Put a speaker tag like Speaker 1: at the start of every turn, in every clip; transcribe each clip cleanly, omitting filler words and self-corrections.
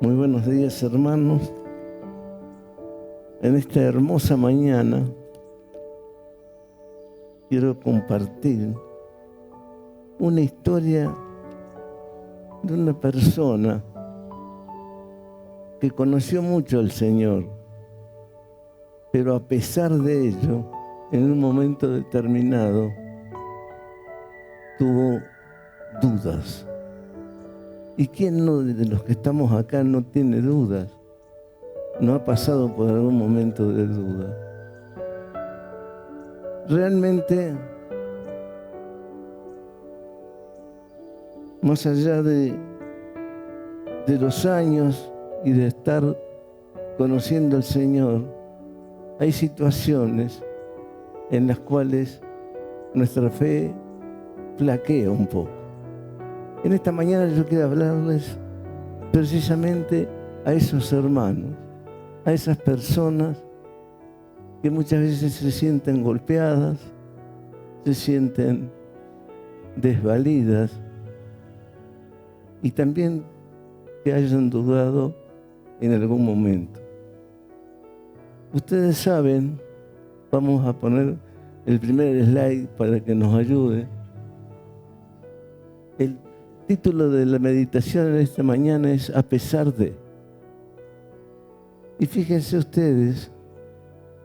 Speaker 1: Muy buenos días, hermanos. En esta hermosa mañana quiero compartir una historia de una persona que conoció mucho al Señor, pero a pesar de ello, en un momento determinado, tuvo dudas. ¿Y quién no, de los que estamos acá, no tiene dudas? ¿No ha pasado por algún momento de duda? Realmente, más allá de los años y de estar conociendo al Señor, hay situaciones en las cuales nuestra fe flaquea un poco. En esta mañana yo quiero hablarles precisamente a esos hermanos, a esas personas que muchas veces se sienten golpeadas, se sienten desvalidas y también que hayan dudado en algún momento. Ustedes saben, vamos a poner el primer slide para que nos ayude. El título de la meditación en esta mañana es A pesar de. Y fíjense ustedes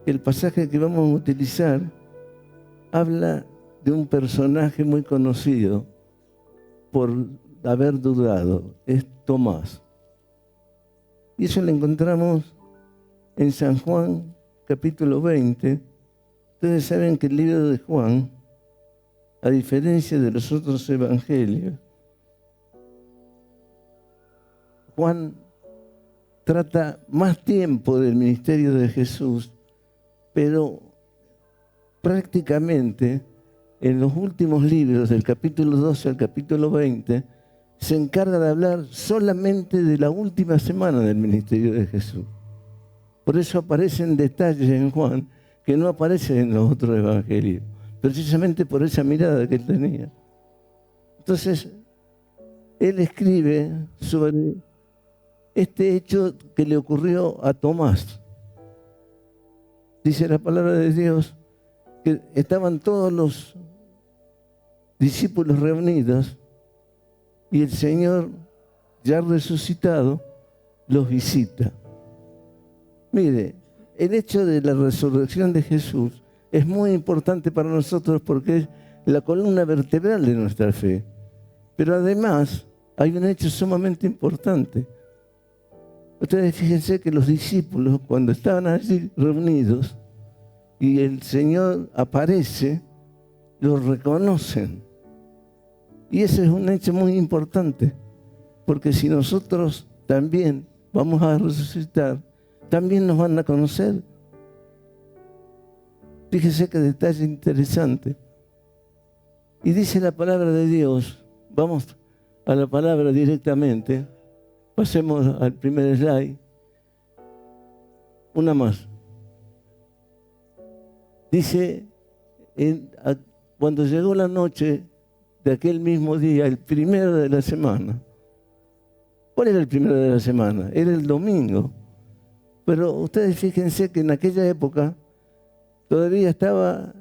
Speaker 1: que el pasaje que vamos a utilizar habla de un personaje muy conocido por haber dudado, es Tomás. Y eso lo encontramos en San Juan, capítulo 20. Ustedes saben que el libro de Juan, a diferencia de los otros evangelios, Juan trata más tiempo del ministerio de Jesús, pero prácticamente en los últimos libros, del capítulo 12 al capítulo 20, se encarga de hablar solamente de la última semana del ministerio de Jesús. Por eso aparecen detalles en Juan que no aparecen en los otros evangelios, precisamente por esa mirada que él tenía. Entonces, él escribe sobre este hecho que le ocurrió a Tomás. Dice la palabra de Dios que estaban todos los discípulos reunidos y el Señor, ya resucitado, los visita. Mire, el hecho de la resurrección de Jesús es muy importante para nosotros porque es la columna vertebral de nuestra fe. Pero además hay un hecho sumamente importante. Ustedes fíjense que los discípulos, cuando estaban allí reunidos y el Señor aparece, los reconocen. Y ese es un hecho muy importante, porque si nosotros también vamos a resucitar, también nos van a conocer. Fíjese qué detalle interesante. Y dice la palabra de Dios, vamos a la palabra directamente, pasemos al primer slide, una más. Dice, cuando llegó la noche de aquel mismo día, el primero de la semana. ¿Cuál era el primero de la semana? Era el domingo. Pero ustedes fíjense que en aquella época todavía estaba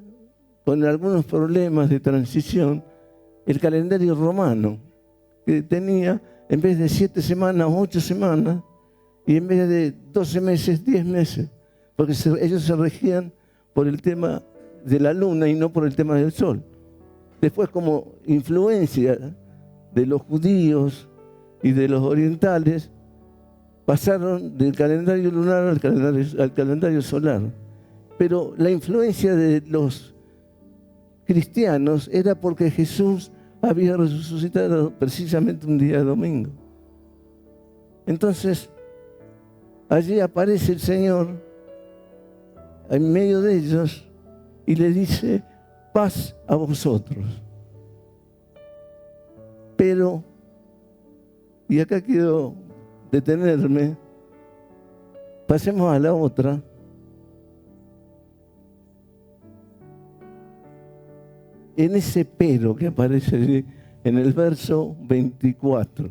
Speaker 1: con algunos problemas de transición el calendario romano, que tenía en vez de 7 semanas, 8 semanas, y en vez de 12 meses, 10 meses, porque ellos se regían por el tema de la luna y no por el tema del sol. Después, como influencia de los judíos y de los orientales, pasaron del calendario lunar al calendario solar. Pero la influencia de los cristianos era porque Jesús había resucitado precisamente un día domingo. Entonces, allí aparece el Señor en medio de ellos y le dice: paz a vosotros. Pero, y acá quiero detenerme, pasemos a la otra. En ese pero que aparece en el verso 24.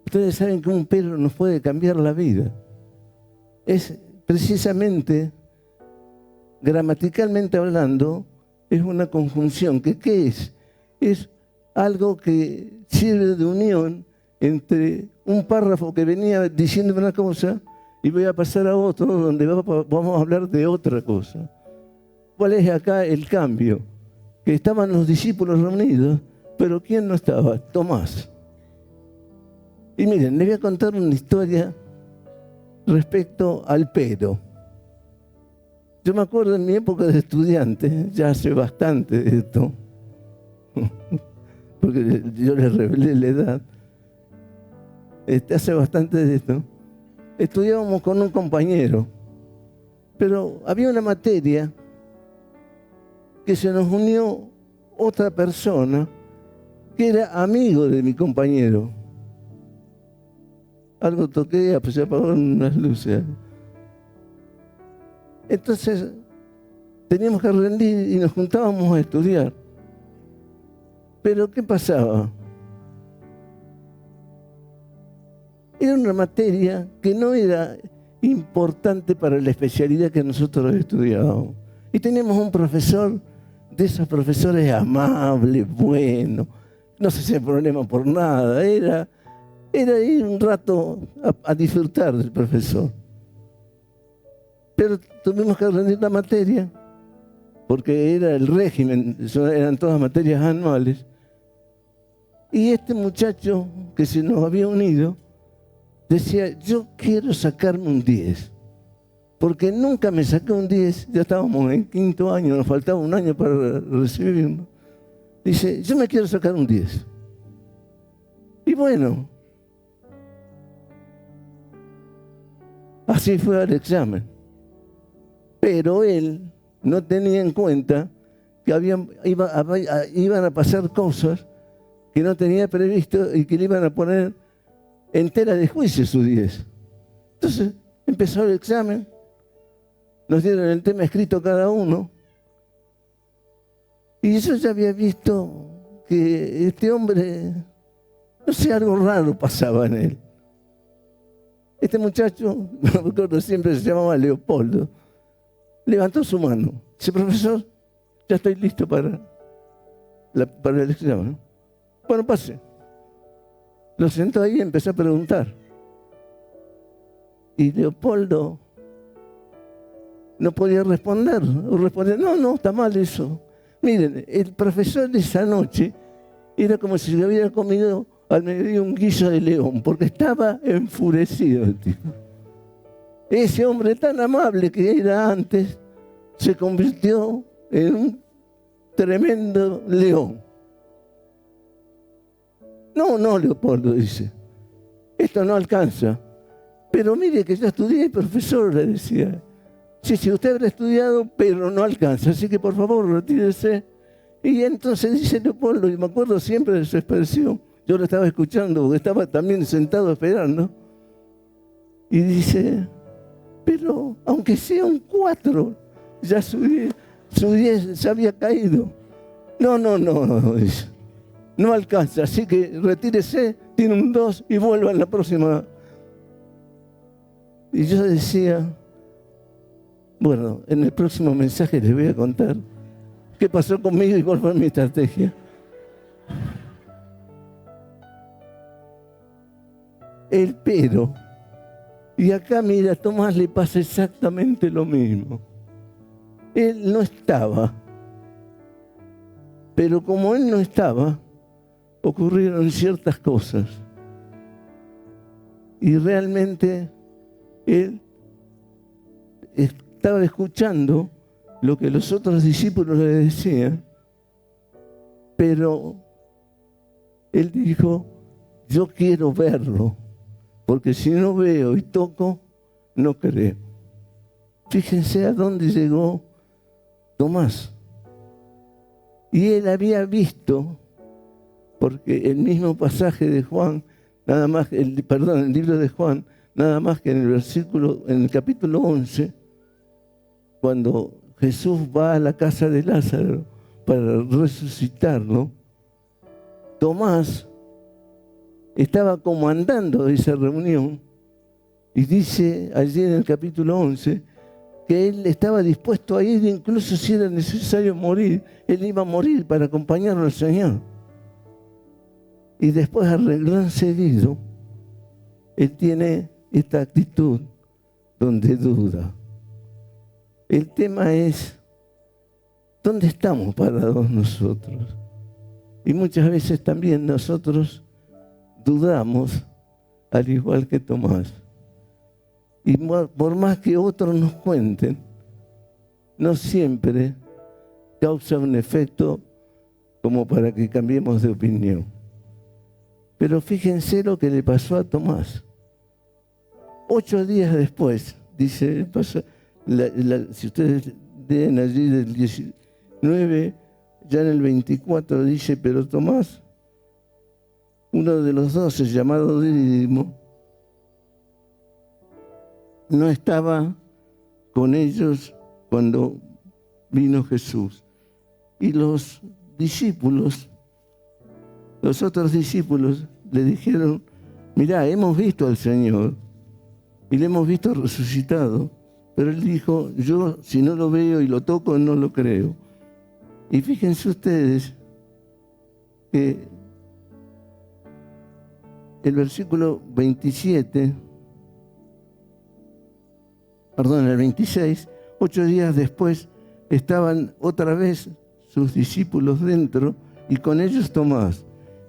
Speaker 1: Ustedes saben que un pero nos puede cambiar la vida. Es precisamente, gramaticalmente hablando, es una conjunción. ¿Qué es? Es algo que sirve de unión entre un párrafo que venía diciendo una cosa y voy a pasar a otro donde vamos a hablar de otra cosa. ¿Cuál es acá el cambio? Que estaban los discípulos reunidos, pero ¿quién no estaba? Tomás. Y miren, les voy a contar una historia respecto al pero. Yo me acuerdo en mi época de estudiante, ya hace bastante de esto, porque yo les revelé la edad, hace bastante de esto, estudiábamos con un compañero, pero había una materia que se nos unió otra persona que era amigo de mi compañero. Algo toqué, pues se apagaron unas luces. Entonces, teníamos que rendir y nos juntábamos a estudiar. Pero, ¿qué pasaba? Era una materia que no era importante para la especialidad que nosotros estudiábamos. Y teníamos un profesor, de esos profesores amables, buenos, no se hacía problema por nada, era ir un rato a disfrutar del profesor. Pero tuvimos que rendir la materia, porque era el régimen, eran todas materias anuales. Y este muchacho que se nos había unido decía, yo quiero sacarme un 10, porque nunca me saqué un 10, ya estábamos en quinto año, nos faltaba un año para recibirlo. Dice, yo me quiero sacar un 10. Y bueno, así fue al examen. Pero él no tenía en cuenta que iban a pasar cosas que no tenía previsto y que le iban a poner en tela de juicio su 10. Entonces empezó el examen, nos dieron el tema escrito cada uno, y yo ya había visto que este hombre, no sé, algo raro pasaba en él. Este muchacho, no me acuerdo, siempre se llamaba Leopoldo, levantó su mano. Dice, profesor, ya estoy listo para el examen. Bueno, pase. Lo sentó ahí y empezó a preguntar. Y Leopoldo no podía responder. No, está mal eso. Miren, el profesor de esa noche era como si le hubiera comido al mediodía un guiso de león, porque estaba enfurecido el tipo. Ese hombre tan amable que era antes se convirtió en un tremendo león. No, Leopoldo, dice, esto no alcanza. Pero mire que yo estudié, profesor, le decía. Sí, usted habrá estudiado, pero no alcanza, así que por favor retírese. Y entonces dice Leopoldo, y me acuerdo siempre de su expresión, yo lo estaba escuchando porque estaba también sentado esperando, y dice, pero aunque sea un 4, ya su 10 se había caído. No, dice, no alcanza, así que retírese, tiene un 2 y vuelva en la próxima. Y yo decía, bueno, en el próximo mensaje les voy a contar qué pasó conmigo y cuál fue mi estrategia. El pero. Y acá, mira, a Tomás le pasa exactamente lo mismo. Él no estaba. Pero como él no estaba, ocurrieron ciertas cosas. Y realmente él estaba escuchando lo que los otros discípulos le decían, pero él dijo, yo quiero verlo, porque si no veo y toco, no creo. Fíjense a dónde llegó Tomás. Y él había visto, porque el mismo pasaje de Juan, el libro de Juan, nada más que en el capítulo 11, cuando Jesús va a la casa de Lázaro para resucitarlo, Tomás estaba comandando esa reunión y dice allí en el capítulo 11 que él estaba dispuesto a ir, incluso si era necesario morir, él iba a morir para acompañarlo al Señor. Y después, a renglón seguido, él tiene esta actitud donde duda. El tema es, ¿dónde estamos parados nosotros? Y muchas veces también nosotros dudamos, al igual que Tomás. Y por más que otros nos cuenten, no siempre causa un efecto como para que cambiemos de opinión. Pero fíjense lo que le pasó a Tomás. 8 días después, dice, si ustedes leen allí del 19, ya en el 24 dice, pero Tomás, uno de los 12, llamado Dídimo, no estaba con ellos cuando vino Jesús. Y los discípulos, los otros discípulos, le dijeron, mirá, hemos visto al Señor y le hemos visto resucitado. Pero él dijo, yo si no lo veo y lo toco, no lo creo. Y fíjense ustedes que el versículo 27, el 26, 8 días después estaban otra vez sus discípulos dentro y con ellos Tomás.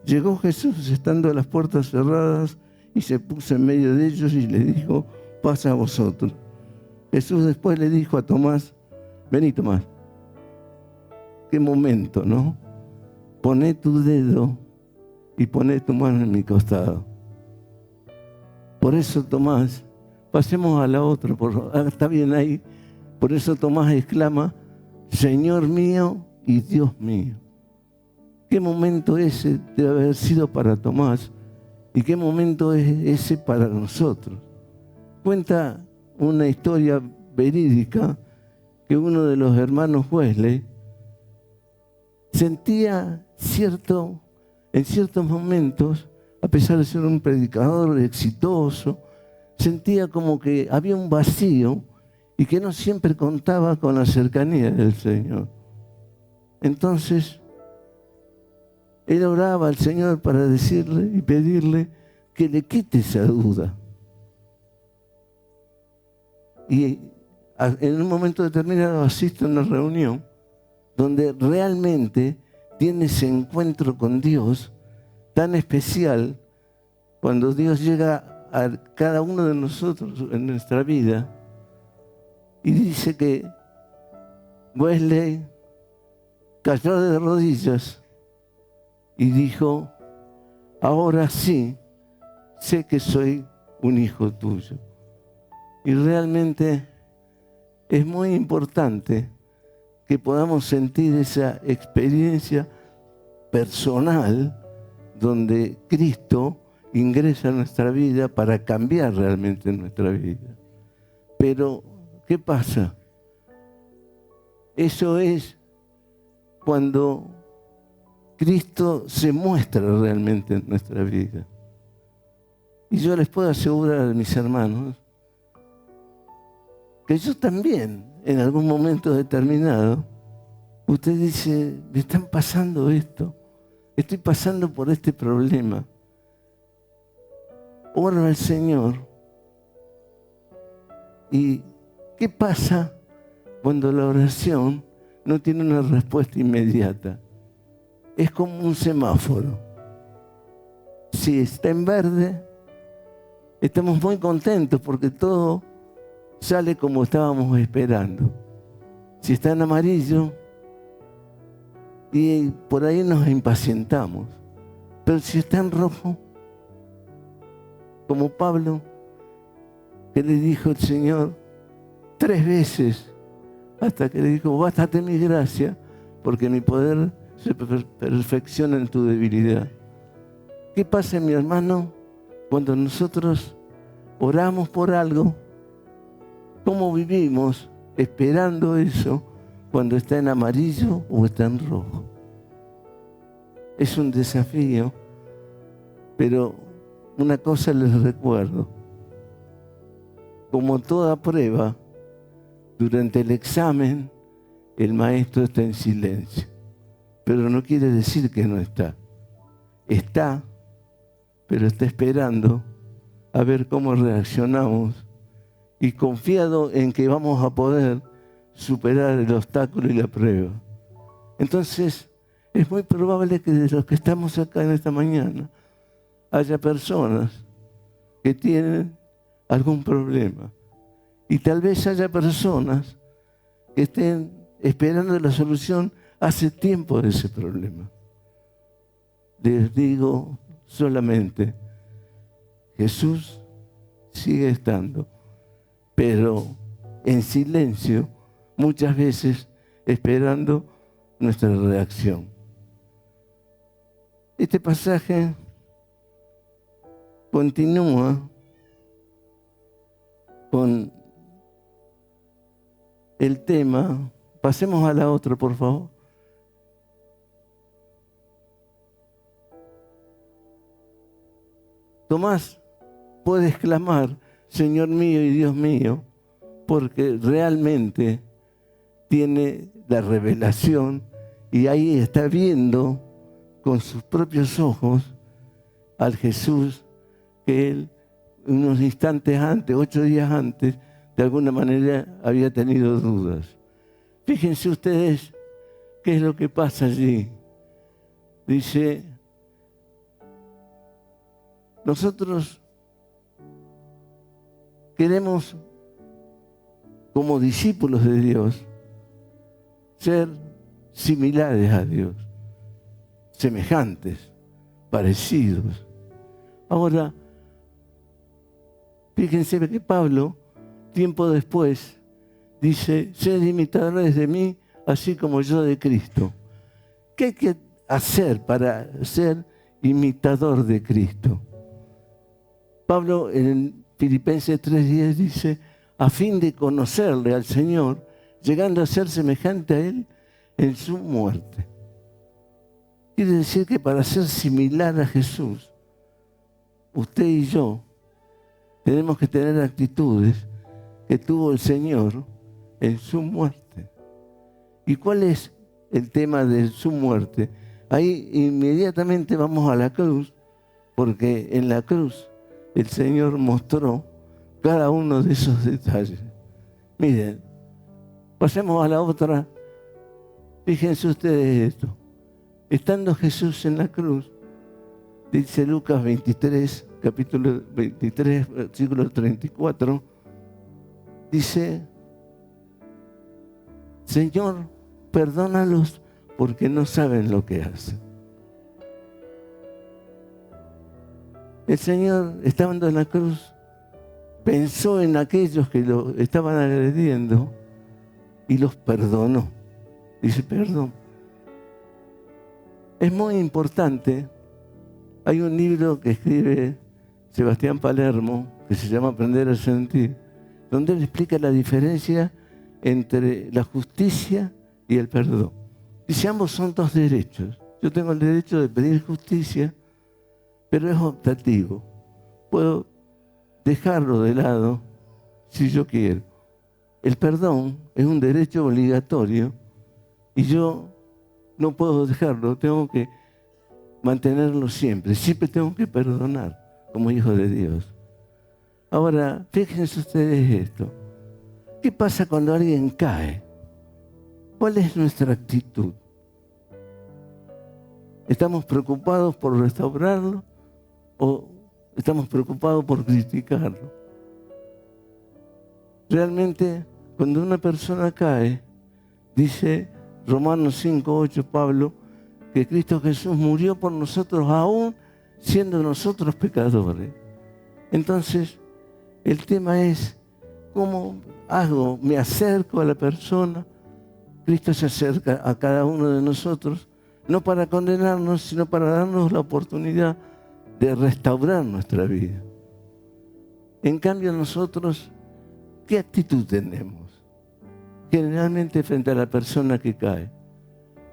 Speaker 1: Llegó Jesús estando las puertas cerradas y se puso en medio de ellos y les dijo, pasa a vosotros. Jesús después le dijo a Tomás, vení Tomás. Qué momento, ¿no? Poné tu dedo y poné tu mano en mi costado. Por eso Tomás, pasemos a la otra, está bien ahí. Por eso Tomás exclama, Señor mío y Dios mío. ¿Qué momento ese debe haber sido para Tomás? ¿Y qué momento es ese para nosotros? Cuenta una historia verídica que uno de los hermanos Wesley sentía en ciertos momentos, a pesar de ser un predicador exitoso, sentía como que había un vacío y que no siempre contaba con la cercanía del Señor. Entonces, él oraba al Señor para decirle y pedirle que le quite esa duda. Y en un momento determinado asiste a una reunión donde realmente tiene ese encuentro con Dios tan especial, cuando Dios llega a cada uno de nosotros en nuestra vida. Y dice que Wesley cayó de rodillas y dijo, ahora sí, sé que soy un hijo tuyo. Y realmente es muy importante que podamos sentir esa experiencia personal donde Cristo ingresa a nuestra vida para cambiar realmente nuestra vida. Pero, ¿qué pasa? Eso es cuando Cristo se muestra realmente en nuestra vida. Y yo les puedo asegurar a mis hermanos que yo también, en algún momento determinado, usted dice, me están pasando esto, estoy pasando por este problema. Oro al Señor. ¿Y qué pasa cuando la oración no tiene una respuesta inmediata? Es como un semáforo. Si está en verde, estamos muy contentos porque todo sale como estábamos esperando. Si está en amarillo, y por ahí nos impacientamos. Pero si está en rojo, como Pablo, que le dijo el Señor 3 veces, hasta que le dijo, bástate mi gracia, porque mi poder se perfecciona en tu debilidad. ¿Qué pasa, mi hermano, cuando nosotros oramos por algo? ¿Cómo vivimos esperando eso cuando está en amarillo o está en rojo? Es un desafío, pero una cosa les recuerdo. Como toda prueba, durante el examen, el maestro está en silencio. Pero no quiere decir que no está. Está, pero está esperando a ver cómo reaccionamos y confiado en que vamos a poder superar el obstáculo y la prueba. Entonces, es muy probable que de los que estamos acá en esta mañana haya personas que tienen algún problema. Y tal vez haya personas que estén esperando la solución hace tiempo de ese problema. Les digo solamente, Jesús sigue estando, pero en silencio, muchas veces esperando nuestra reacción. Este pasaje continúa con el tema. Pasemos a la otra, por favor. Tomás puede exclamar, Señor mío y Dios mío, porque realmente tiene la revelación y ahí está viendo con sus propios ojos al Jesús que él unos instantes antes, 8 días antes, de alguna manera había tenido dudas. Fíjense ustedes qué es lo que pasa allí. Dice, nosotros queremos, como discípulos de Dios, ser similares a Dios, semejantes, parecidos. Ahora, fíjense que Pablo, tiempo después, dice, sed imitadores de mí, así como yo de Cristo. ¿Qué hay que hacer para ser imitador de Cristo? Pablo en Filipenses 3:10 dice, a fin de conocerle al Señor, llegando a ser semejante a Él en su muerte. Quiere decir que para ser similar a Jesús, usted y yo tenemos que tener actitudes que tuvo el Señor en su muerte. ¿Y cuál es el tema de su muerte? Ahí inmediatamente vamos a la cruz, porque en la cruz el Señor mostró cada uno de esos detalles. Miren, pasemos a la otra. Fíjense ustedes esto. Estando Jesús en la cruz, dice Lucas 23, capítulo 23, versículo 34, dice, Señor, perdónalos porque no saben lo que hacen. El Señor, estando en la cruz, pensó en aquellos que lo estaban agrediendo y los perdonó. Dice, perdón. Es muy importante. Hay un libro que escribe Sebastián Palermo que se llama Aprender a Sentir, donde él explica la diferencia entre la justicia y el perdón. Dice, ambos son dos derechos. Yo tengo el derecho de pedir justicia, pero es optativo. Puedo dejarlo de lado si yo quiero. El perdón es un derecho obligatorio y yo no puedo dejarlo, tengo que mantenerlo siempre. Siempre tengo que perdonar como hijo de Dios. Ahora, fíjense ustedes esto. ¿Qué pasa cuando alguien cae? ¿Cuál es nuestra actitud? ¿Estamos preocupados por restaurarlo o estamos preocupados por criticarlo? Realmente, cuando una persona cae, dice Romanos 5:8, Pablo, que Cristo Jesús murió por nosotros aún siendo nosotros pecadores. Entonces, el tema es, ¿cómo hago? Me acerco a la persona. Cristo se acerca a cada uno de nosotros, no para condenarnos, sino para darnos la oportunidad de restaurar nuestra vida. En cambio, nosotros, ¿qué actitud tenemos? Generalmente frente a la persona que cae.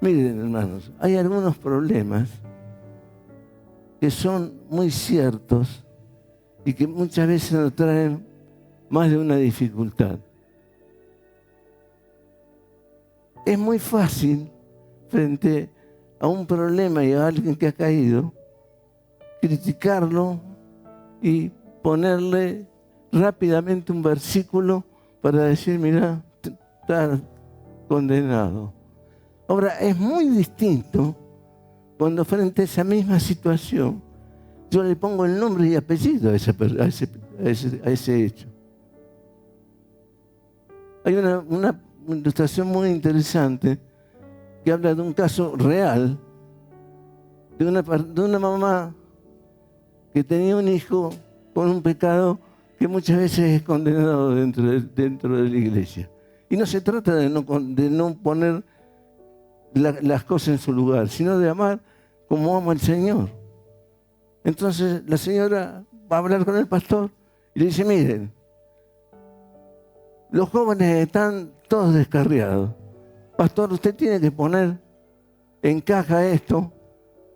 Speaker 1: Miren, hermanos, hay algunos problemas que son muy ciertos y que muchas veces nos traen más de una dificultad. Es muy fácil, frente a un problema y a alguien que ha caído, criticarlo y ponerle rápidamente un versículo para decir, mira, está condenado. Ahora, es muy distinto cuando frente a esa misma situación yo le pongo el nombre y apellido a ese hecho. Hay una ilustración muy interesante que habla de un caso real de una mamá que tenía un hijo con un pecado que muchas veces es condenado dentro de la iglesia. Y no se trata de no poner las cosas en su lugar, sino de amar como ama el Señor. Entonces la señora va a hablar con el pastor y le dice, miren, los jóvenes están todos descarriados. Pastor, usted tiene que poner en caja esto,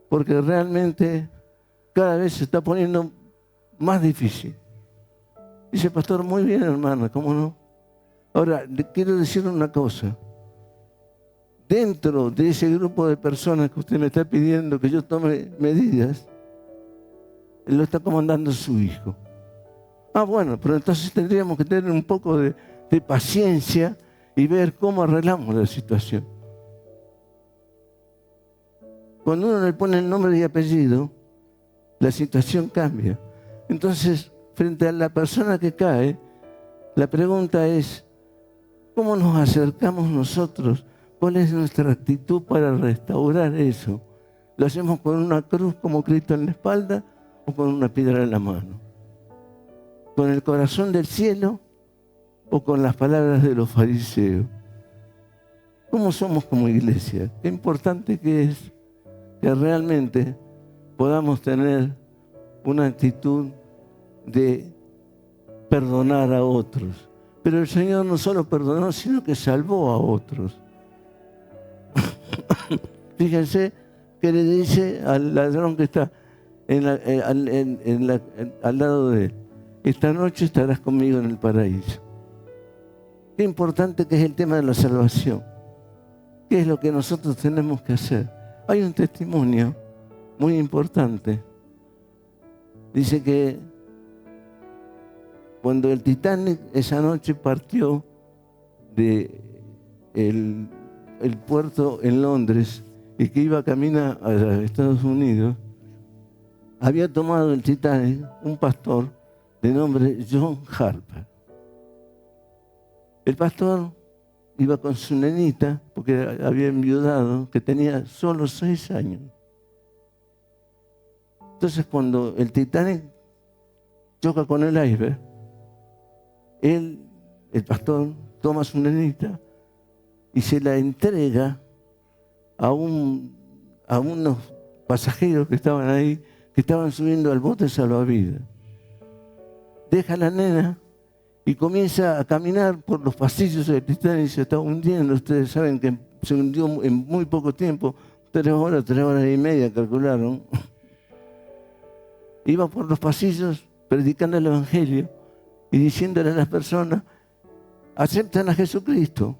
Speaker 1: porque realmente cada vez se está poniendo más difícil. Dice, pastor, muy bien, hermana, ¿cómo no? Ahora, le quiero decir una cosa. Dentro de ese grupo de personas que usted me está pidiendo que yo tome medidas, él lo está comandando su hijo. Ah, bueno, pero entonces tendríamos que tener un poco de paciencia y ver cómo arreglamos la situación. Cuando uno le pone el nombre y apellido, la situación cambia. Entonces, frente a la persona que cae, la pregunta es, ¿cómo nos acercamos nosotros? ¿Cuál es nuestra actitud para restaurar eso? ¿Lo hacemos con una cruz como Cristo en la espalda o con una piedra en la mano? ¿Con el corazón del cielo o con las palabras de los fariseos? ¿Cómo somos como iglesia? Qué importante que es que realmente podamos tener una actitud de perdonar a otros. Pero el Señor no solo perdonó, sino que salvó a otros. Fíjense que le dice al ladrón que está al lado de él, esta noche estarás conmigo en el paraíso. Qué importante que es el tema de la salvación. ¿Qué es lo que nosotros tenemos que hacer? Hay un testimonio muy importante. Dice que cuando el Titanic esa noche partió de el puerto en Londres y que iba camino a Estados Unidos, había tomado el Titanic un pastor de nombre John Harper. El pastor iba con su nenita, porque había enviudado, que tenía solo 6 años. Entonces, cuando el Titanic choca con el iceberg, el pastor, toma a su nenita y se la entrega a unos pasajeros que estaban ahí, que estaban subiendo al bote salvavidas. Deja a la nena y comienza a caminar por los pasillos del Titanic y se está hundiendo. Ustedes saben que se hundió en muy poco tiempo, 3 horas y media calcularon. Iba por los pasillos predicando el Evangelio y diciéndole a las personas, aceptan a Jesucristo.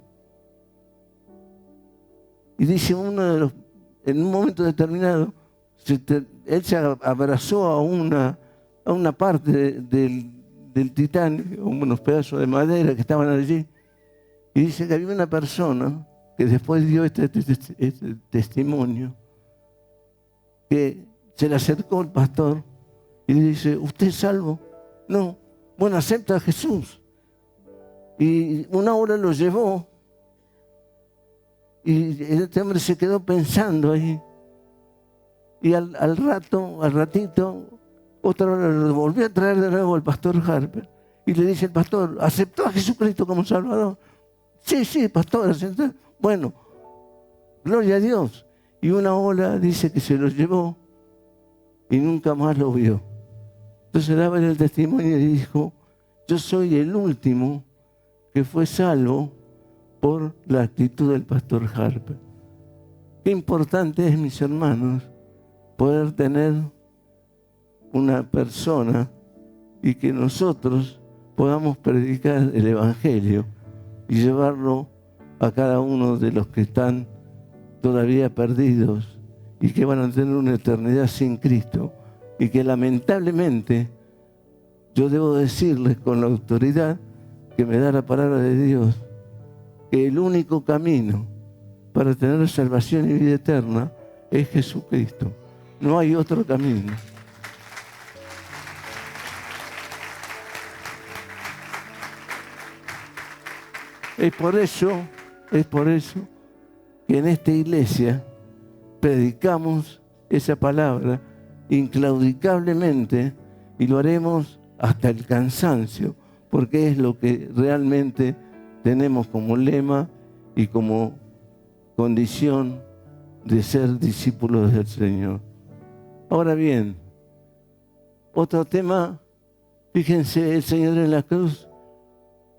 Speaker 1: Y dice en un momento determinado, él se abrazó a una parte del Titanic, unos pedazos de madera que estaban allí, y dice que había una persona que después dio este testimonio, que se le acercó al pastor y le dice, ¿usted es salvo? No. Bueno, acepta a Jesús. Y una hora lo llevó y este hombre se quedó pensando ahí. Y al ratito, otra hora lo volvió a traer de nuevo el pastor Harper. Y le dice el pastor, ¿aceptó a Jesucristo como Salvador? Sí, pastor, aceptó. Bueno, gloria a Dios. Y una ola dice que se lo llevó y nunca más lo vio. Entonces daba el testimonio y dijo, yo soy el último que fue salvo por la actitud del pastor Harper. Qué importante es, mis hermanos, poder tener una persona y que nosotros podamos predicar el Evangelio y llevarlo a cada uno de los que están todavía perdidos y que van a tener una eternidad sin Cristo, y que lamentablemente yo debo decirles con la autoridad que me da la palabra de Dios, que el único camino para tener salvación y vida eterna es Jesucristo. No hay otro camino. Es por eso que en esta iglesia predicamos esa palabra inclaudicablemente, y lo haremos hasta el cansancio, porque es lo que realmente tenemos como lema y como condición de ser discípulos del Señor. Ahora bien, otro tema, fíjense, el Señor en la cruz,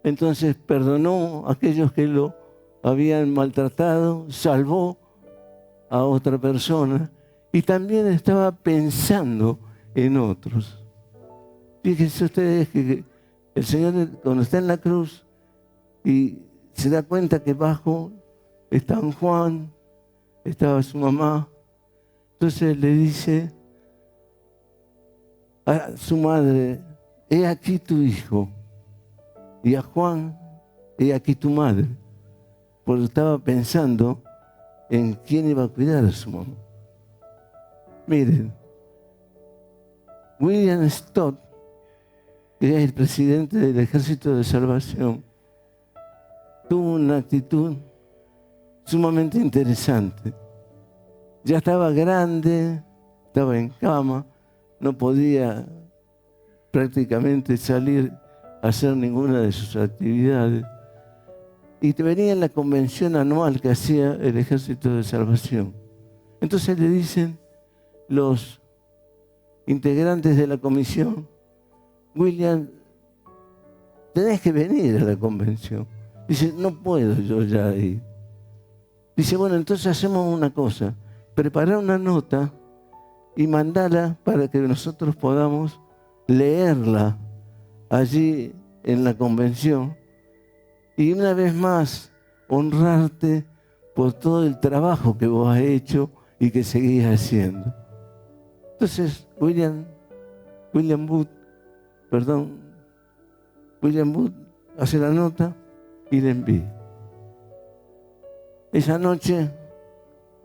Speaker 1: entonces perdonó a aquellos que lo habían maltratado, salvó a otra persona y también estaba pensando en otros. Fíjense ustedes que el Señor, cuando está en la cruz y se da cuenta que bajo está Juan, estaba su mamá, entonces le dice a su madre: he aquí tu hijo, y a Juan: he aquí tu madre, porque estaba pensando en quién iba a cuidar a su mamá. Miren, William Stott, que es el presidente del Ejército de Salvación, tuvo una actitud sumamente interesante. Ya estaba grande, estaba en cama, no podía prácticamente salir a hacer ninguna de sus actividades. Y venía en la convención anual que hacía el Ejército de Salvación. Entonces le dicen los integrantes de la comisión: William, tenés que venir a la convención. Dice: no puedo yo ya ir. Dice: bueno, entonces hacemos una cosa, prepará una nota y mandala para que nosotros podamos leerla allí en la convención, y una vez más honrarte por todo el trabajo que vos has hecho y que seguís haciendo. Entonces William Booth hace la nota y la envía. Esa noche,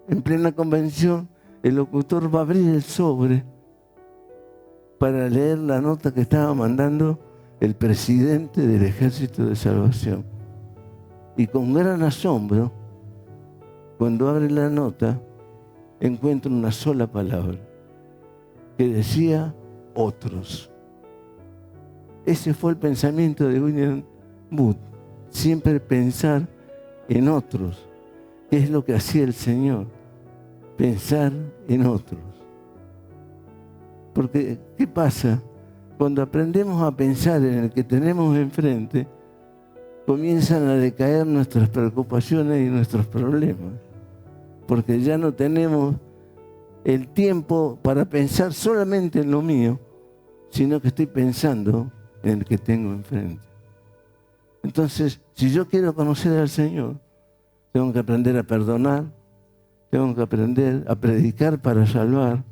Speaker 1: en plena convención, el locutor va a abrir el sobre para leer la nota que estaba mandando el presidente del Ejército de Salvación. Y con gran asombro, cuando abre la nota, encuentra una sola palabra que decía: otros. Ese fue el pensamiento de William Booth, siempre pensar en otros. ¿Qué es lo que hacía el Señor? Pensar en otros. Porque, ¿qué pasa? Cuando aprendemos a pensar en el que tenemos enfrente, comienzan a decaer nuestras preocupaciones y nuestros problemas. Porque ya no tenemos el tiempo para pensar solamente en lo mío, sino que estoy pensando en el que tengo enfrente. Entonces, si yo quiero conocer al Señor, tengo que aprender a perdonar, tengo que aprender a predicar para salvar,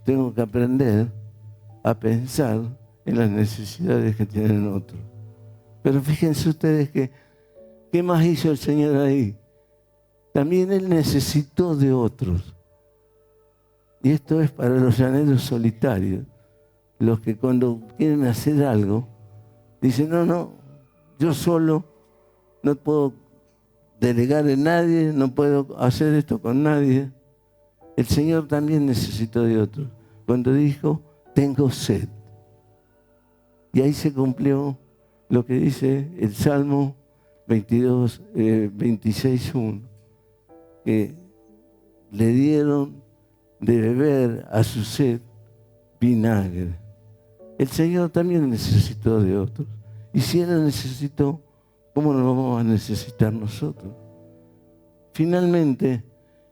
Speaker 1: tengo que aprender a pensar en las necesidades que tienen otros. Pero fíjense ustedes que, ¿qué más hizo el Señor ahí? También Él necesitó de otros. Y esto es para los llaneros solitarios, los que cuando quieren hacer algo, dicen: no, yo solo no puedo delegar en nadie, no puedo hacer esto con nadie. El Señor también necesitó de otros. Cuando dijo: tengo sed. Y ahí se cumplió lo que dice el Salmo 26:1, que le dieron de beber a su sed vinagre. El Señor también necesitó de otros. Y si Él necesitó, ¿cómo no vamos a necesitar nosotros? Finalmente,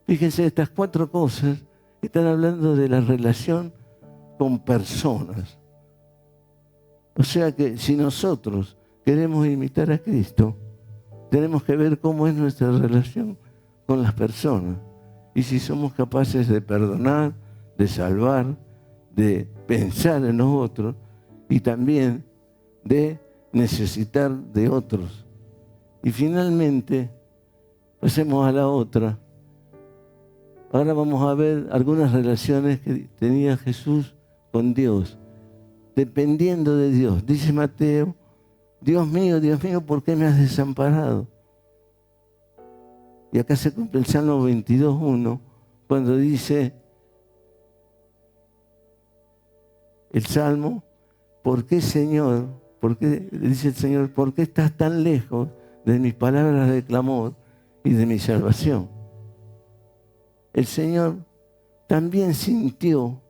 Speaker 1: fíjense, estas 4 cosas están hablando de la relación con personas. O sea que si nosotros queremos imitar a Cristo, tenemos que ver cómo es nuestra relación con las personas. Y si somos capaces de perdonar, de salvar, de pensar en los otros y también de necesitar de otros. Y finalmente, pasemos a la otra. Ahora vamos a ver algunas relaciones que tenía Jesús con Dios, dependiendo de Dios. Dice Mateo, Dios mío, ¿por qué me has desamparado? Y acá se cumple el Salmo 22:1, cuando dice el Salmo, ¿por qué, Señor? Dice el Señor, ¿por qué estás tan lejos de mis palabras de clamor y de mi salvación? El Señor también sintió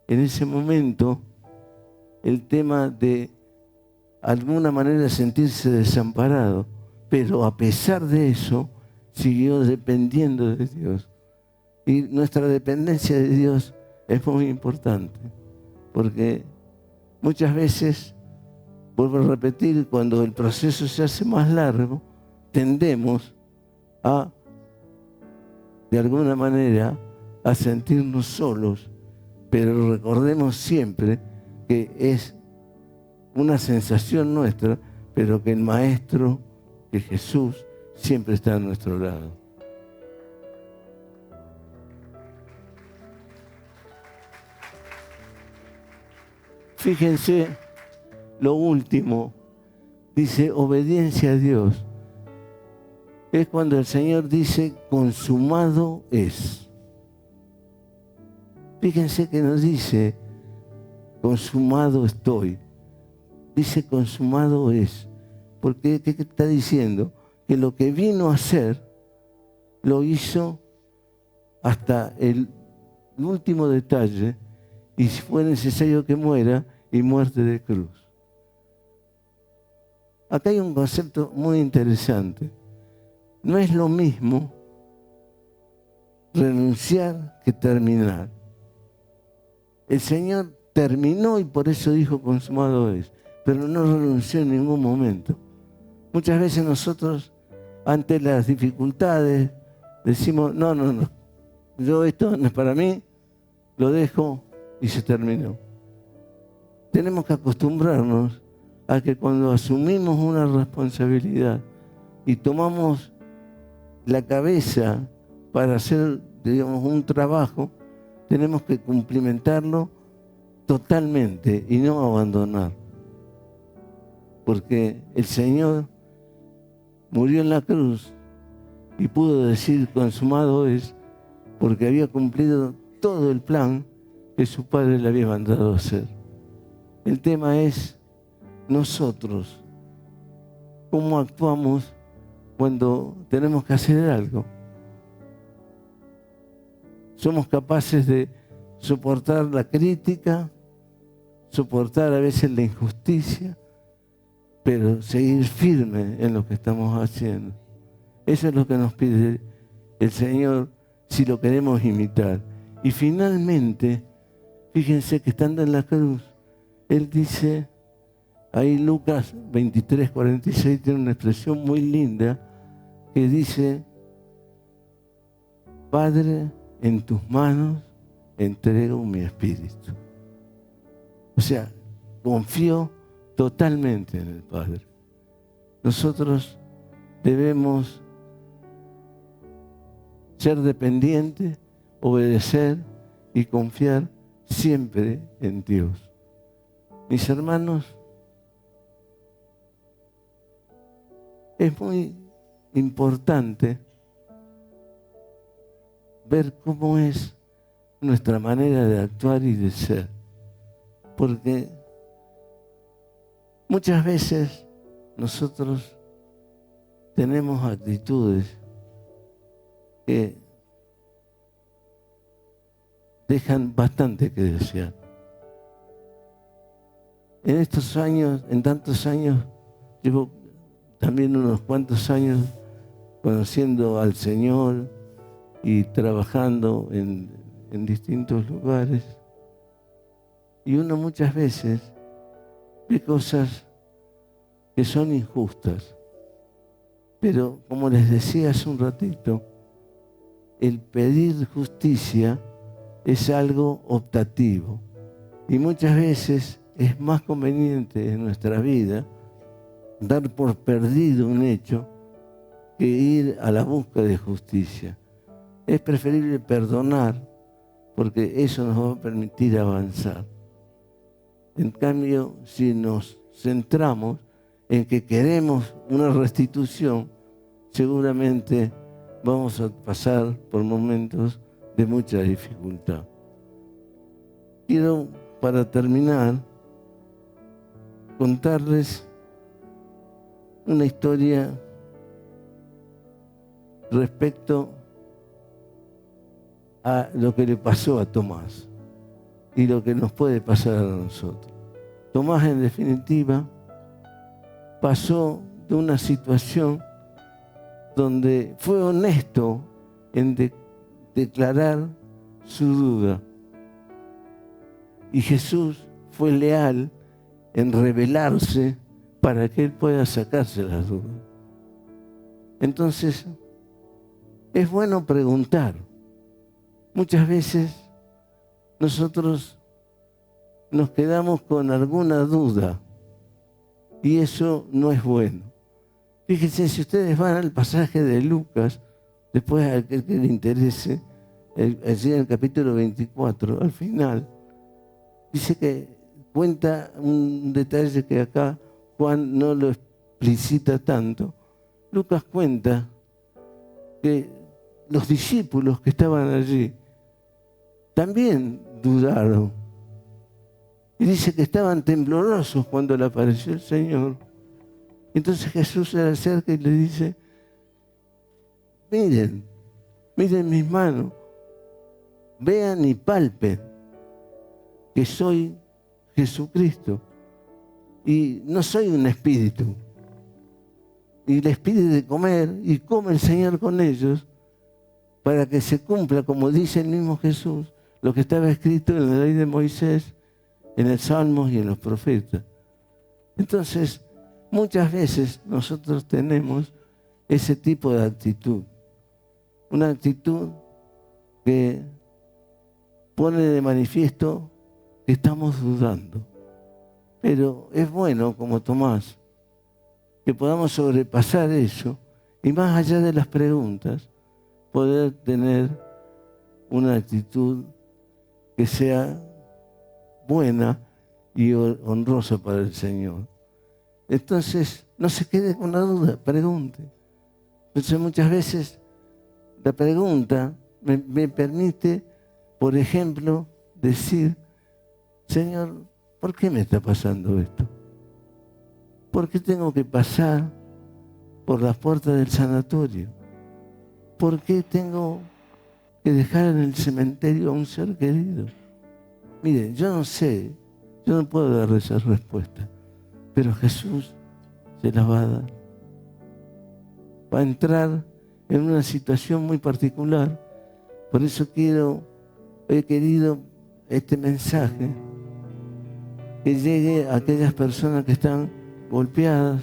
Speaker 1: en ese momento el tema de alguna manera sentirse desamparado, pero a pesar de eso siguió dependiendo de Dios. Y nuestra dependencia de Dios es muy importante, porque muchas veces, vuelvo a repetir, cuando el proceso se hace más largo, tendemos a, de alguna manera, a sentirnos solos, pero recordemos siempre que es una sensación nuestra, pero que el Maestro, que Jesús, siempre está a nuestro lado. Fíjense, lo último, dice obediencia a Dios. Es cuando el Señor dice, consumado es. Fíjense que nos dice, consumado estoy. Dice, consumado es. Porque ¿qué está diciendo? Que lo que vino a hacer, lo hizo hasta el último detalle, y si fue necesario que muera, y muerte de cruz. Acá hay un concepto muy interesante. No es lo mismo renunciar que terminar. El Señor terminó y por eso dijo consumado es, pero no renunció en ningún momento. Muchas veces nosotros, ante las dificultades, decimos, no, yo esto no es para mí, lo dejo y se terminó. Tenemos que acostumbrarnos a que cuando asumimos una responsabilidad y tomamos la cabeza para hacer, digamos, un trabajo, tenemos que cumplimentarlo totalmente y no abandonar. Porque el Señor murió en la cruz y pudo decir consumado es, porque había cumplido todo el plan que su Padre le había mandado a hacer. El tema es nosotros, cómo actuamos cuando tenemos que hacer algo. Somos capaces de soportar la crítica, soportar a veces la injusticia, pero seguir firme en lo que estamos haciendo. Eso es lo que nos pide el Señor si lo queremos imitar. Y finalmente, fíjense que estando en la cruz, Él dice, ahí Lucas 23:46 tiene una expresión muy linda que dice, Padre, en tus manos entrego mi espíritu. O sea, confío totalmente en el Padre. Nosotros debemos ser dependientes, obedecer y confiar siempre en Dios. Mis hermanos, es muy importante ver cómo es nuestra manera de actuar y de ser. Porque muchas veces nosotros tenemos actitudes que dejan bastante que desear. En estos años, en tantos años, llevo también unos cuantos años conociendo al Señor y trabajando en distintos lugares. Y uno muchas veces ve cosas que son injustas. Pero como les decía hace un ratito, el pedir justicia es algo optativo. Y muchas veces es más conveniente en nuestra vida dar por perdido un hecho que ir a la búsqueda de justicia. Es preferible perdonar porque eso nos va a permitir avanzar. En cambio, si nos centramos en que queremos una restitución, seguramente vamos a pasar por momentos de mucha dificultad. Quiero, para terminar, contarles una historia respecto a lo que le pasó a Tomás y lo que nos puede pasar a nosotros. Tomás, en definitiva, pasó de una situación donde fue honesto en declarar su duda. Y Jesús fue leal en revelarse para que él pueda sacarse las dudas. Entonces, es bueno preguntar. Muchas veces nosotros nos quedamos con alguna duda y eso no es bueno. Fíjense, si ustedes van al pasaje de Lucas, después al que le interese, allí en el capítulo 24, al final, dice que cuenta un detalle que acá Juan no lo explicita tanto. Lucas cuenta que los discípulos que estaban allí también dudaron. Y dice que estaban temblorosos cuando le apareció el Señor. Entonces Jesús se le acerca y le dice: miren mis manos, vean y palpen que soy Jesucristo. Y no soy un espíritu. Y les pide de comer y come el Señor con ellos para que se cumpla, como dice el mismo Jesús, lo que estaba escrito en la ley de Moisés, en el Salmos y en los profetas. Entonces, muchas veces nosotros tenemos ese tipo de actitud. Una actitud que pone de manifiesto que estamos dudando. Pero es bueno, como Tomás, que podamos sobrepasar eso y más allá de las preguntas, poder tener una actitud que sea buena y honrosa para el Señor. Entonces, no se quede con la duda, pregunte. Entonces, muchas veces la pregunta me permite, por ejemplo, decir: Señor, ¿por qué me está pasando esto? ¿Por qué tengo que pasar por las puertas del sanatorio? ¿Por qué tengo que dejar en el cementerio a un ser querido? Miren, yo no sé, yo no puedo dar esa respuesta, pero Jesús se las va a dar. Va a entrar en una situación muy particular. Por eso he querido este mensaje que llegue a aquellas personas que están golpeadas,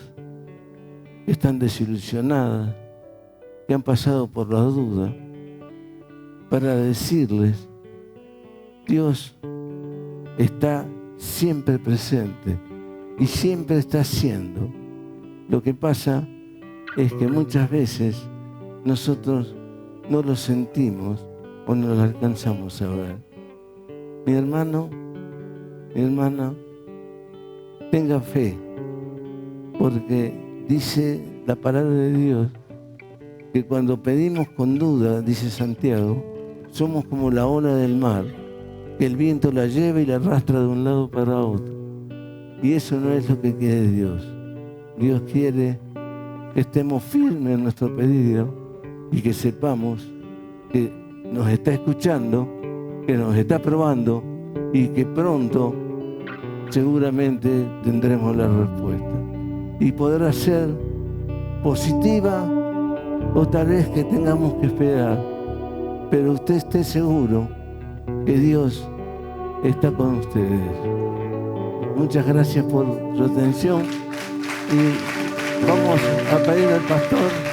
Speaker 1: que están desilusionadas, que han pasado por la duda, para decirles: Dios está siempre presente y siempre está haciendo. Lo que pasa es que muchas veces nosotros no lo sentimos o no lo alcanzamos a ver. Mi hermano, mi hermana, tenga fe, porque dice la palabra de Dios que cuando pedimos con duda, dice Santiago, somos como la ola del mar, que el viento la lleva y la arrastra de un lado para otro. Y eso no es lo que quiere Dios. Dios quiere que estemos firmes en nuestro pedido y que sepamos que nos está escuchando, que nos está probando y que pronto seguramente tendremos la respuesta. Y podrá ser positiva o tal vez que tengamos que esperar. Pero usted esté seguro que Dios está con ustedes. Muchas gracias por su atención y vamos a pedir al pastor